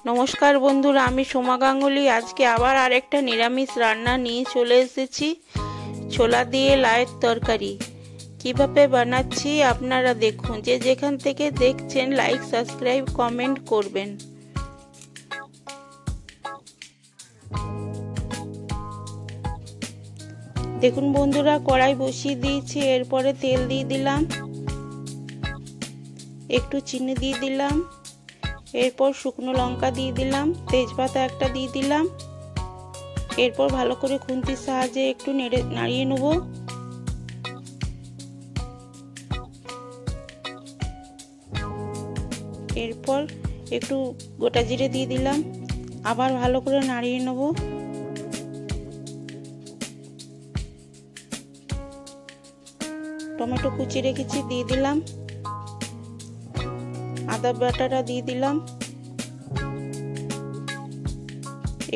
নমস্কার বন্ধুরা, আমি সোমা গাঙ্গুলি। আজকে আবার আরেকটা নিরামিষ রান্না নিয়ে চলে এসেছি। ছোলা দিয়ে লাউয়ের তরকারি কিভাবে বানাচ্ছি আপনারা দেখুন। যে যেখান থেকে দেখছেন লাইক, সাবস্ক্রাইব, কমেন্ট করবেন। দেখুন বন্ধুরা, কড়াই বসিয়ে দিয়েছি। এরপরে তেল দিয়ে দিলাম, একটু চিনি দিয়ে দিলাম, এরপর শুকনো লঙ্কা দিয়ে দিলাম, তেজপাতা একটা দিয়ে দিলাম। এরপর ভালো করে খুন্তির সাহায্যে একটু নাড়িয়ে নেব। এরপর একটু গোটা জিরে দিয়ে দিলাম, আবার ভালো করে নাড়িয়ে নেব। টমেটো কুচি রেখেছি দিয়ে দিলাম, আদা বাটাটা দিয়ে দিলাম,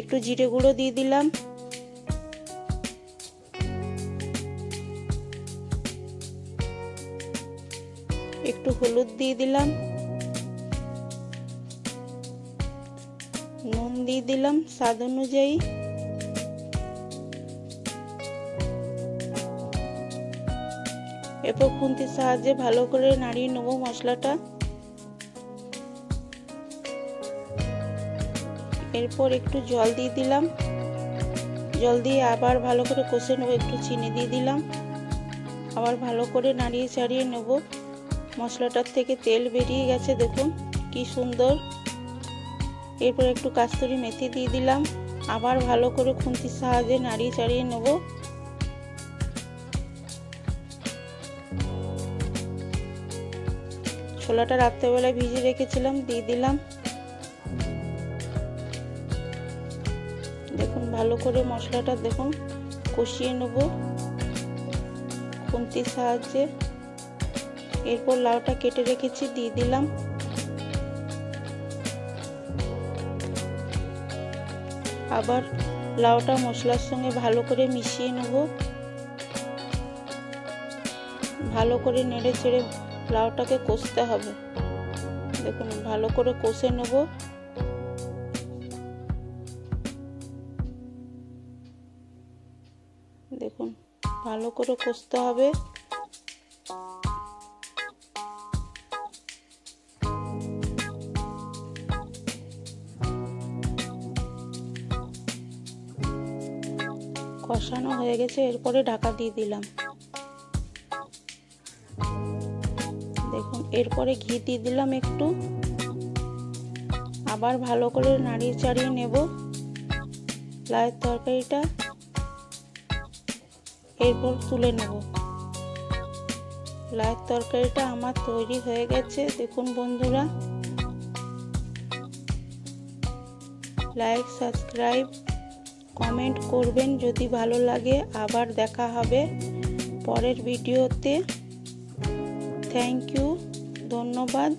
একটু জিরে গুঁড়ো দিয়ে দিলাম, একটু হলুদ দিয়ে দিলাম, নুন দিয়ে দিলাম স্বাদ অনুযায়ী। এরপর খুন্তির সাহায্যে ভালো করে নাড়িয়ে নেব মশলাটা। এরপর একটু জল দিয়ে দিলাম, জল দিয়ে আবার ভালো করে কষে নেব। একটু চিনি দিয়ে দিলাম, আবার ভালো করে নাড়িয়ে চাড়িয়ে নেব। মশলাটার থেকে তেল বেরিয়ে গেছে, দেখুন কি সুন্দর। এরপর একটু কাস্তুরি মেথি দিয়ে দিলাম, আবার ভালো করে খুন্তির সাহায্যে নাড়িয়ে চাড়িয়ে নেব। ছোলাটা রাত্রেবেলায় ভিজিয়ে রেখেছিলাম, দিয়ে দিলাম। দেখুন ভালো করে মশলাটা দেখুন কষিয়ে নেব খুন্তির সাহায্যে। এরপর লাউটা কেটে রেখেছি দিয়ে দিলাম, আবার লাউটা মশলার সঙ্গে ভালো করে মিশিয়ে নেব। ভালো করে নেড়ে চেড়ে লাউটাকে কষতে হবে। দেখুন ভালো করে কষে নেব। দেখুন ভালো করে কষতে হবে। কষানো হয়ে গেছে, এরপরে ঢাকা দিয়ে দিলাম। দেখুন এরপরে ঘি দিয়ে দিলাম একটু, আবার ভালো করে নাড়িয়ে চাড়িয়ে নেব লাউয়ের তরকারিটা। এরপর তুলে নেব। লাউয়ের তরকারিটা আমার তৈরি হয়ে গেছে। দেখুন বন্ধুরা, লাইক, সাবস্ক্রাইব, কমেন্ট করবেন যদি ভালো লাগে। আবার দেখা হবে পরের ভিডিওতে। থ্যাংক ইউ, ধন্যবাদ।